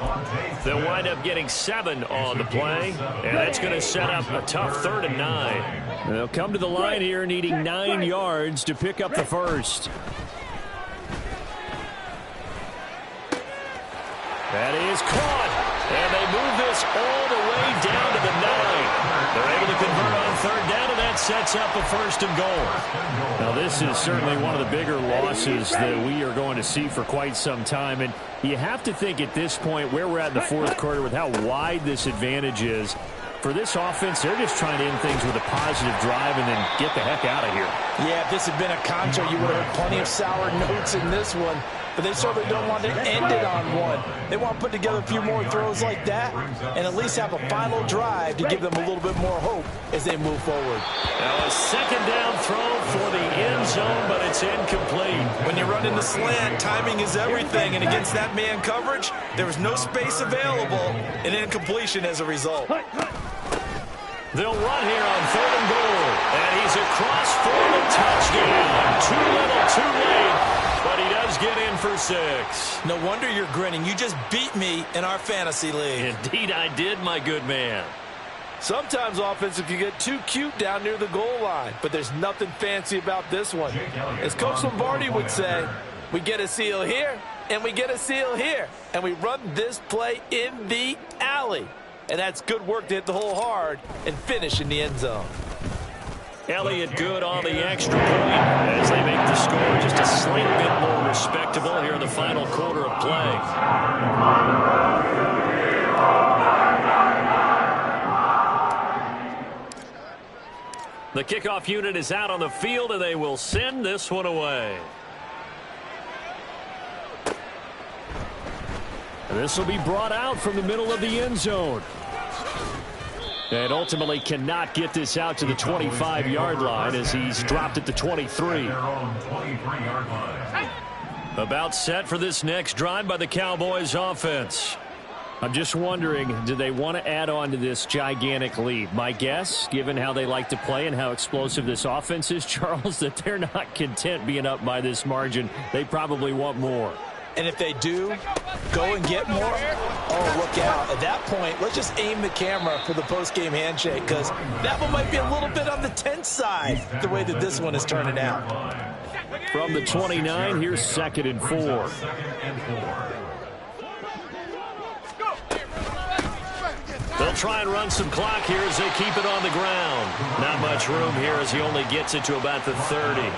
They'll wind up getting 7 on the play. And that's going to set up a tough 3rd and 9. They'll come to the line here needing 9 yards to pick up the first. That is caught. And they move this all the way down to the 9. They're able to convert on 3rd down, and that sets up a 1st and goal. Now, this is certainly one of the bigger losses that we are going to see for quite some time. And you have to think at this point where we're at in the 4th quarter with how wide this advantage is. For this offense, they're just trying to end things with a positive drive and then get the heck out of here. Yeah, if this had been a contra, you would have heard plenty of sour notes in this one. But they certainly don't want to end it on one. They want to put together a few more throws like that and at least have a final drive to give them a little bit more hope as they move forward. Now a 2nd down throw for the end zone, but it's incomplete. When you run in the slant, timing is everything. And against that man coverage, there was no space available, and incompletion as a result. They'll run here on 3rd and goal. And he's across for the touchdown. Too little, too late. But he does get in for 6. No wonder you're grinning. You just beat me in our fantasy league. Indeed I did, my good man. Sometimes offensive can get too cute down near the goal line, but there's nothing fancy about this one. As Coach Lombardi would say, we get a seal here, and we get a seal here, and we run this play in the alley. And that's good work to hit the hole hard and finish in the end zone. Elliott good on the extra point as they make the score just a slight bit more respectable here in the final quarter of play. The kickoff unit is out on the field, and they will send this one away. And this will be brought out from the middle of the end zone. And ultimately cannot get this out to the 25-yard line as he's dropped at the 23. About set for this next drive by the Cowboys offense. I'm just wondering, do they want to add on to this gigantic lead? My guess, given how they like to play and how explosive this offense is, Charles, that they're not content being up by this margin. They probably want more. And if they do, go and get more. Oh, look out. At that point, let's just aim the camera for the post-game handshake, because that one might be a little bit on the tense side, the way that this one is turning out. From the 29, here's 2nd and 4. They'll try and run some clock here as they keep it on the ground. Not much room here as he only gets it to about the 30.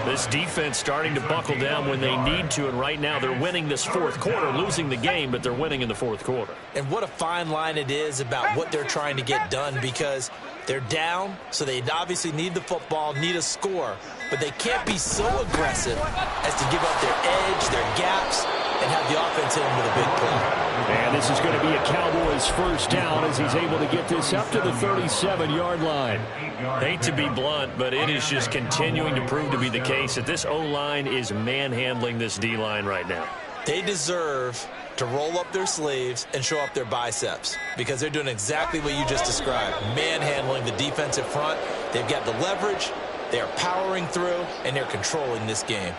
This defense starting to buckle down when they need to, and right now they're winning this 4th quarter, losing the game, but they're winning in the 4th quarter. And what a fine line it is about what they're trying to get done, because they're down, so they obviously need the football, need a score, but they can't be so aggressive as to give up their edge, their gaps, and have the offense hit them with a big play. And this is going to be a Cowboys 1st down as he's able to get this up to the 37-yard line. Hate to be blunt, but it is just continuing to prove to be the case that this O-line is manhandling this D-line right now. They deserve to roll up their sleeves and show up their biceps, because they're doing exactly what you just described, manhandling the defensive front. They've got the leverage, they're powering through, and they're controlling this game.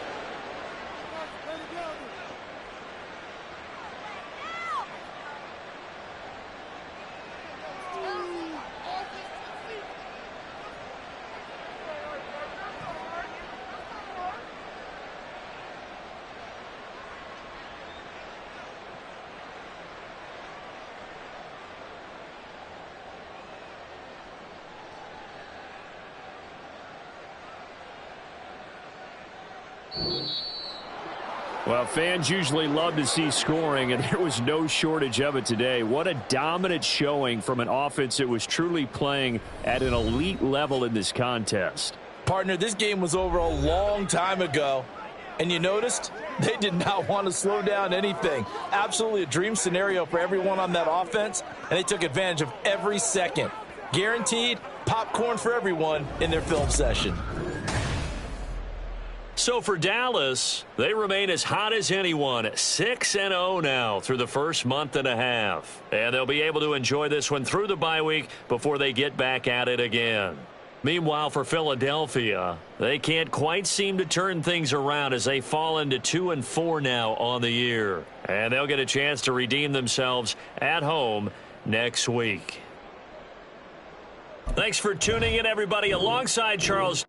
Well, fans usually love to see scoring, and there was no shortage of it today. What a dominant showing from an offense that was truly playing at an elite level in this contest. Partner, this game was over a long time ago, and you noticed they did not want to slow down anything. Absolutely a dream scenario for everyone on that offense, and they took advantage of every second. Guaranteed popcorn for everyone in their film session. So for Dallas, they remain as hot as anyone, 6-0 now through the first month and a half. And they'll be able to enjoy this one through the bye week before they get back at it again. Meanwhile, for Philadelphia, they can't quite seem to turn things around as they fall into 2-4 now on the year. And they'll get a chance to redeem themselves at home next week. Thanks for tuning in, everybody. Alongside Charles